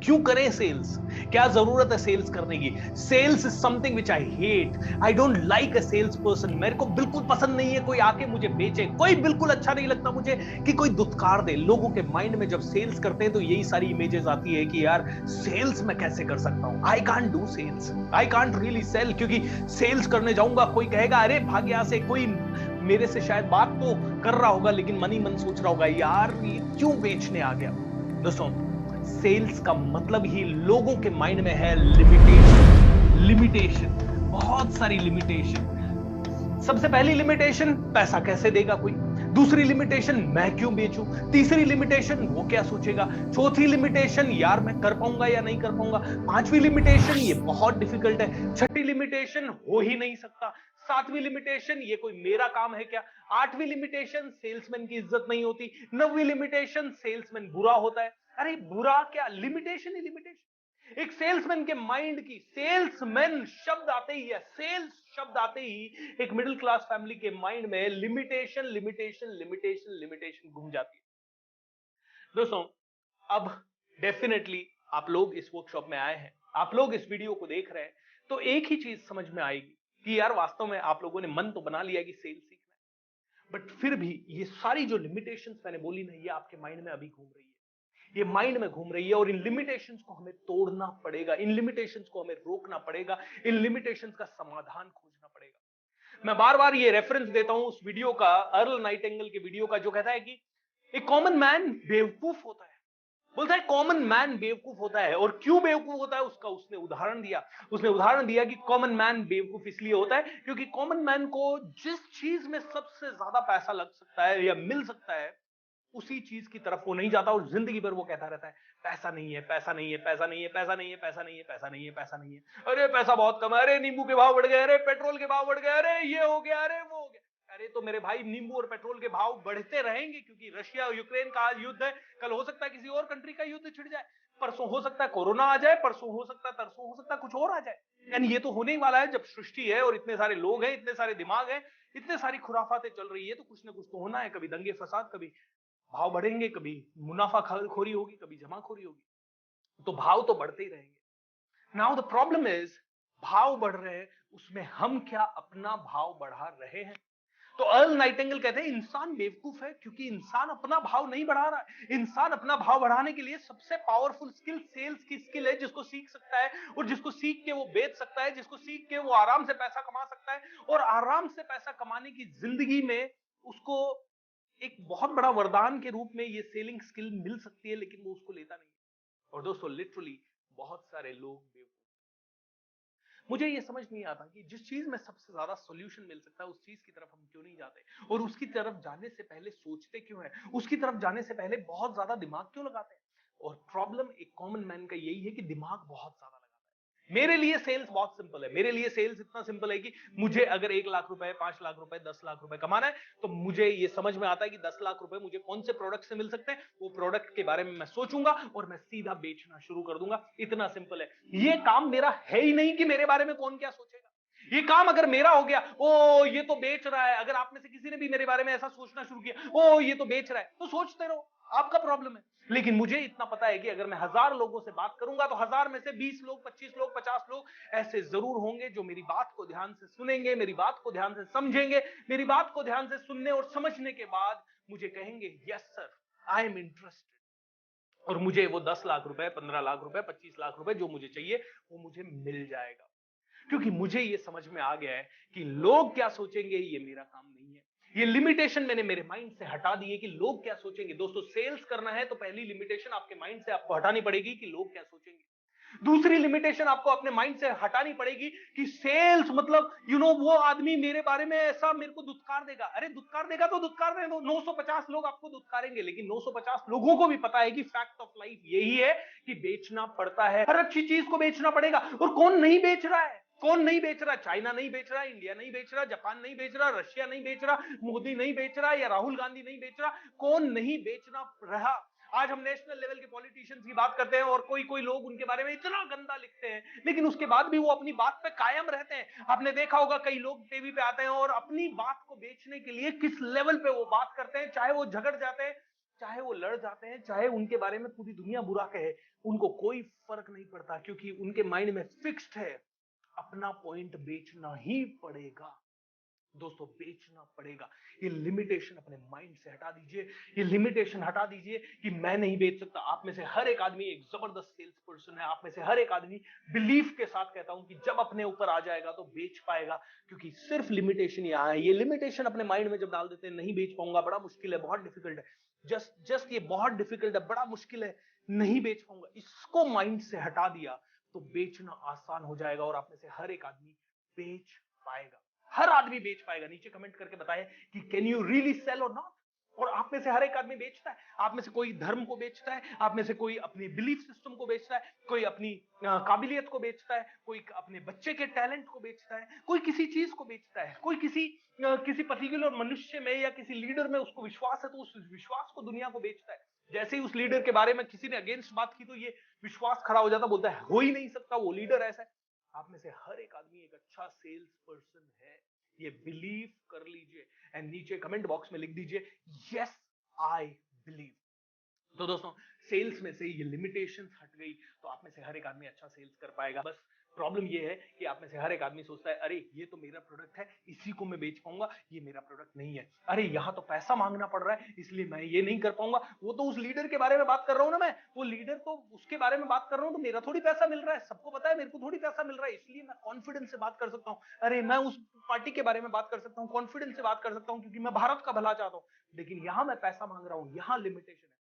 क्यों करें सेल्स? क्या जरूरत है सेल्स करने की? Sales is something which I hate. I don't like a sales person. मेरे को बिल्कुल पसंद नहीं है कोई आके मुझे बेचे। कोई बिल्कुल अच्छा नहीं लगता मुझे कि कोई दुत्कार दे। लोगों के माइंड में जब सेल्स करते हैं तो यही सारी इमेजेस आती है कि यार सेल्स मैं कैसे कर सकता हूं? I can't do sales, I can't really sell, क्योंकि सेल्स करने जाऊंगा कोई कहेगा अरे भाग यहाँ से। कोई मेरे से शायद बात तो कर रहा होगा लेकिन मन ही मन सोच रहा होगा यार ये क्यों बेचने आ गया। दोस्तों, सेल्स का मतलब ही लोगों के माइंड में है लिमिटेशन। लिमिटेशन, बहुत सारी लिमिटेशन। सबसे पहली लिमिटेशन, पैसा कैसे देगा कोई। दूसरी लिमिटेशन, मैं क्यों बेचूं। तीसरी लिमिटेशन, वो क्या सोचेगा। चौथी लिमिटेशन, यार मैं कर पाऊंगा या नहीं कर पाऊंगा। पांचवी लिमिटेशन, ये बहुत डिफिकल्ट है। छठी लिमिटेशन, हो ही नहीं सकता। सातवीं लिमिटेशन, ये कोई मेरा काम है क्या। आठवीं लिमिटेशन, सेल्समैन की इज्जत नहीं होती। नौवीं लिमिटेशन, सेल्समैन बुरा होता है। अरे बुरा क्या, लिमिटेशन ही लिमिटेशन। एक सेल्समैन के माइंड की, सेल्समैन शब्द आते ही है, सेल्स शब्द आते ही एक मिडिल क्लास फैमिली के माइंड में लिमिटेशन लिमिटेशन लिमिटेशन लिमिटेशन घूम जाती है। दोस्तों, अब डेफिनेटली आप लोग इस वर्कशॉप में आए हैं, आप लोग इस वीडियो को देख रहे हैं, तो एक ही चीज समझ में आएगी कि यार वास्तव में आप लोगों ने मन तो बना लिया कि सेल्स सीखना है, बट फिर भी ये सारी जो लिमिटेशंस मैंने बोली ना, ये आपके माइंड में अभी घूम रही है, ये माइंड में घूम रही है। और इन लिमिटेशंस को हमें तोड़ना पड़ेगा, इन लिमिटेशंस को हमें रोकना पड़ेगा, इन लिमिटेशंस का समाधान खोजना पड़ेगा। मैं बार बार ये रेफरेंस देता हूं उस वीडियो का, अर्ल नाइटिंगेल के वीडियो का, जो कहता है कि एक कॉमन मैन बेवकूफ होता है। बोलता है कॉमन मैन बेवकूफ होता है, और क्यों बेवकूफ होता है उसका उसने उदाहरण दिया। उसने उदाहरण दिया कि कॉमन मैन बेवकूफ इसलिए होता है क्योंकि कॉमन मैन को जिस चीज में सबसे ज्यादा पैसा लग सकता है या मिल सकता है, उसी चीज की तरफ वो नहीं जाता, और जिंदगी भर वो कहता रहता है पैसा नहीं है, पैसा नहीं है, पैसा नहीं है, पैसा नहीं है, पैसा नहीं है, पैसा नहीं है, पैसा नहीं है। अरे पैसा बहुत कम है, अरे नींबू के भाव बढ़ गए, अरे पेट्रोल के भाव बढ़ गए, अरे ये हो गया, अरे वो हो गया। अरे तो मेरे भाई, नींबू और पेट्रोल के भाव बढ़ते रहेंगे क्योंकि रशिया और यूक्रेन का आज युद्ध है। कल हो सकता है किसी और कंट्री का युद्ध छिड़ जाए, परसों हो सकता है कोरोना आ जाए, परसों हो सकता है, तरसों हो सकता है कुछ और आ जाए। यानी ये तो होने ही वाला है। जब सृष्टि है और इतने सारे लोग हैं, इतने सारे दिमाग हैं, इतने सारी खुराफातें चल रही है, तो कुछ ना कुछ तो होना है। कभी दंगे फसाद, कभी भाव बढ़ेंगे, कभी मुनाफा खोरी होगी, कभी जमाखोरी होगी, तो भाव तो बढ़ते ही रहेंगे। नाउ द प्रॉब्लम इज, भाव बढ़ रहे हैं, उसमें हम क्या अपना भाव बढ़ा रहे हैं। तो अर्ल नाइटिंगेल कहते हैं इंसान बेवकूफ है क्योंकि इंसान अपना भाव नहीं बढ़ा रहा है। इंसान अपना भाव बढ़ाने के लिए सबसे पावरफुल स्किल सेल्स की स्किल है, जिसको सीख सकता है और जिसको सीख के वो बेच सकता है, जिसको सीख के वो आराम से पैसा कमा सकता है। और आराम से पैसा कमाने की जिंदगी में उसको एक बहुत बड़ा वरदान के रूप में ये सेलिंग स्किल मिल सकती है, लेकिन वो उसको लेता नहीं है। और दोस्तों, लिटरली बहुत सारे लोग बेवकूफ। मुझे ये समझ नहीं आता कि जिस चीज में सबसे ज्यादा सॉल्यूशन मिल सकता है, उस चीज की तरफ हम क्यों नहीं जाते, और उसकी तरफ जाने से पहले सोचते क्यों हैं, उसकी तरफ जाने से पहले बहुत ज्यादा दिमाग क्यों लगाते हैं। और प्रॉब्लम एक कॉमन मैन का यही है कि दिमाग बहुत ज्यादा लगाता है। मेरे लिए सेल्स बहुत सिंपल है। मेरे लिए सेल्स इतना सिंपल है कि मुझे अगर 1 लाख रुपए, 5 लाख रुपए, 10 लाख रुपए कमाना है, तो मुझे ये समझ में आता है कि 10 लाख रुपए मुझे कौन से प्रोडक्ट से मिल सकते हैं। वो प्रोडक्ट के बारे में मैं सोचूंगा और मैं सीधा बेचना शुरू कर दूंगा। इतना सिंपल है। ये काम मेरा है ही नहीं कि मेरे बारे में कौन क्या सोचेगा। ये काम अगर मेरा हो गया, ओ ये तो बेच रहा है, अगर आप में से किसी ने भी मेरे बारे में ऐसा सोचना शुरू किया, ओ ये तो बेच रहा है, तो सोचते रहो, आपका प्रॉब्लम है। लेकिन मुझे इतना पता है कि अगर मैं 1000 लोगों से बात करूंगा, तो 1000 में से 20 लोग, 25 लोग, 50 लोग ऐसे जरूर होंगे जो मेरी बात को ध्यान से सुनेंगे, मेरी बात को ध्यान से समझेंगे, मेरी बात को ध्यान से सुनने और समझने के बाद मुझे कहेंगे yes sir, I am interested, और मुझे वो 10 लाख रुपए, 15 लाख रुपए, 25 लाख रुपए जो मुझे चाहिए वो मुझे मिल जाएगा। क्योंकि मुझे ये समझ में आ गया है कि लोग क्या सोचेंगे ये मेरा काम नहीं है। ये लिमिटेशन मैंने मेरे माइंड से हटा दी है कि लोग क्या सोचेंगे। दोस्तों, सेल्स करना है तो पहली लिमिटेशन आपके माइंड से आपको हटानी पड़ेगी कि लोग क्या सोचेंगे। दूसरी लिमिटेशन आपको अपने माइंड से हटानी पड़ेगी कि सेल्स मतलब वो आदमी मेरे बारे में ऐसा मेरे को दुत्कार देगा। अरे दुत्कार देगा तो दुत्कार देगा, 950 लोग आपको दुत्कारेंगे, लेकिन 950 लोगों को भी पता है कि फैक्ट ऑफ लाइफ यही है कि बेचना पड़ता है, हर अच्छी चीज को बेचना पड़ेगा। और कौन नहीं बेच रहा है, कौन नहीं बेच रहा? चाइना नहीं बेच रहा, इंडिया नहीं बेच रहा, जापान नहीं बेच रहा, रशिया नहीं बेच रहा, मोदी नहीं बेच रहा, या राहुल गांधी नहीं बेच रहा। कौन नहीं बेचना रहा? आज हम नेशनल लेवल के पॉलिटिशियंस की बात करते हैं और कोई कोई लोग उनके बारे में इतना गंदा लिखते हैं, लेकिन उसके बाद भी वो अपनी बात पे कायम रहते हैं। आपने देखा होगा कई लोग टीवी पे आते हैं और अपनी बात को बेचने के लिए किस लेवल पे वो बात करते हैं, चाहे वो झगड़ जाते हैं, चाहे वो लड़ जाते हैं, चाहे उनके बारे में पूरी दुनिया बुरा कहे, उनको कोई फर्क नहीं पड़ता, क्योंकि उनके माइंड में फिक्स्ड है अपना पॉइंट बेचना ही पड़ेगा। दोस्तों बेचना पड़ेगा। ये लिमिटेशन अपने माइंड से हटा दीजिए, ये लिमिटेशन हटा दीजिए कि मैं नहीं बेच सकता। आप में से हर एक आदमी एक जबरदस्त सेल्स पर्सन है। आप में से हर एक आदमी बिलीफ के साथ कहता हूं कि जब अपने ऊपर आ जाएगा तो बेच पाएगा, क्योंकि सिर्फ लिमिटेशन यहाँ है। ये लिमिटेशन अपने माइंड में जब डाल देते हैं, नहीं बेच पाऊंगा, बड़ा मुश्किल है, बहुत डिफिकल्ट है, जस्ट ये बहुत डिफिकल्ट है, बड़ा मुश्किल है, नहीं बेच पाऊंगा, इसको माइंड से हटा दिया तो बेचना आसान हो जाएगा और आप में से हर एक आदमी बेच पाएगा। हर आदमी बेच पाएगा। नीचे कमेंट करके बताएं कि कैन यू रियली सेल और नॉट। और आप में से हर एक आदमी बेचता है। आप में से कोई धर्म को बेचता है, आप में से कोई अपनी बिलीफ सिस्टम को बेचता है, कोई अपनी काबिलियत को बेचता है, कोई अपने बच्चे के टैलेंट को बेचता है, कोई किसी चीज को बेचता है, कोई किसी पर्टिकुलर मनुष्य में या किसी लीडर में उसको विश्वास है तो उस विश्वास को दुनिया को बेचता है। जैसे ही उस लीडर के बारे में किसी ने अगेंस्ट बात की तो ये विश्वास खड़ा हो जाता, बोलता है हो ही नहीं सकता, वो लीडर ऐसा है। आप में से हर एक आदमी एक अच्छा सेल्स पर्सन है, ये बिलीव कर लीजिए एंड नीचे कमेंट बॉक्स में लिख दीजिए यस आई बिलीव। तो दोस्तों सेल्स में से ये लिमिटेशंस हट गई तो आप में से हर एक आदमी अच्छा सेल्स कर पाएगा। बस प्रॉब्लम ये है कि आप में से हर एक आदमी सोचता है अरे ये तो मेरा प्रोडक्ट है, इसी को मैं बेच पाऊंगा, ये मेरा प्रोडक्ट नहीं है, अरे यहाँ तो पैसा मांगना पड़ रहा है इसलिए मैं ये नहीं कर पाऊंगा, वो तो उस लीडर के बारे में बात कर रहा हूं ना, मैं वो लीडर तो उसके बारे में बात कर रहा हूँ तो मेरा थोड़ी पैसा मिल रहा है, सबको पता है मेरे को थोड़ी पैसा मिल रहा है, इसलिए मैं कॉन्फिडेंस से बात कर सकता हूँ। अरे मैं उस पार्टी के बारे में बात कर सकता हूँ, कॉन्फिडेंस से बात कर सकता हूँ क्योंकि मैं भारत का भला चाहता हूँ, लेकिन यहाँ मैं पैसा मांग रहा हूँ, यहाँ लिमिटेशन है।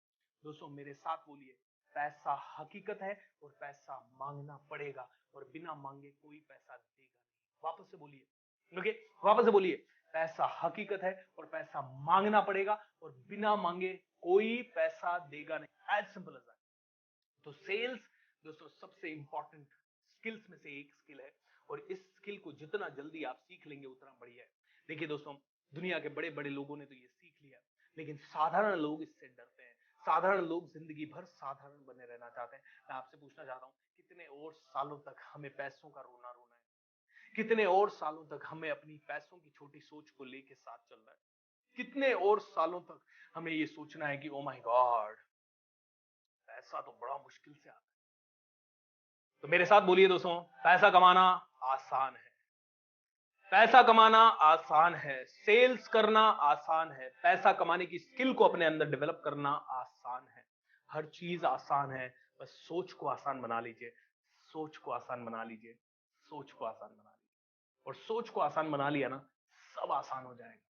दोस्तों मेरे साथ बोलिए, पैसा हकीकत है और पैसा मांगना पड़ेगा और बिना मांगे कोई पैसा देगा नहीं। वापस से बोलिए, ओके, वापस से बोलिए, पैसा हकीकत है और पैसा मांगना पड़ेगा और बिना मांगे कोई पैसा देगा नहीं। As simple as that. तो सेल्स दोस्तों सबसे इंपॉर्टेंट स्किल्स में से एक स्किल है और इस स्किल को जितना जल्दी आप सीख लेंगे उतना बढ़िया है। देखिए दोस्तों, दुनिया के बड़े बड़े लोगों ने तो ये सीख लिया, लेकिन साधारण लोग इससे डरते हैं। साधारण लोग जिंदगी भर साधारण बने रहना चाहते हैं। मैं आपसे पूछना चाहता हूँ, कितने और सालों तक हमें पैसों का रोना रोना है? कितने और सालों तक हमें अपनी पैसों की छोटी सोच को लेके साथ चलना है? कितने और सालों तक हमें ये सोचना है कि ओ माय गॉड पैसा तो बड़ा मुश्किल से आता है? तो मेरे साथ बोलिए दोस्तों, पैसा कमाना आसान है, पैसा कमाना आसान है, सेल्स करना आसान है, पैसा कमाने की स्किल को अपने अंदर डेवलप करना आसान है। हर चीज आसान है, बस सोच को आसान बना लीजिए, सोच को आसान बना लीजिए, सोच को आसान बना लीजिए, और सोच को आसान बना लिया ना, सब आसान हो जाएगा।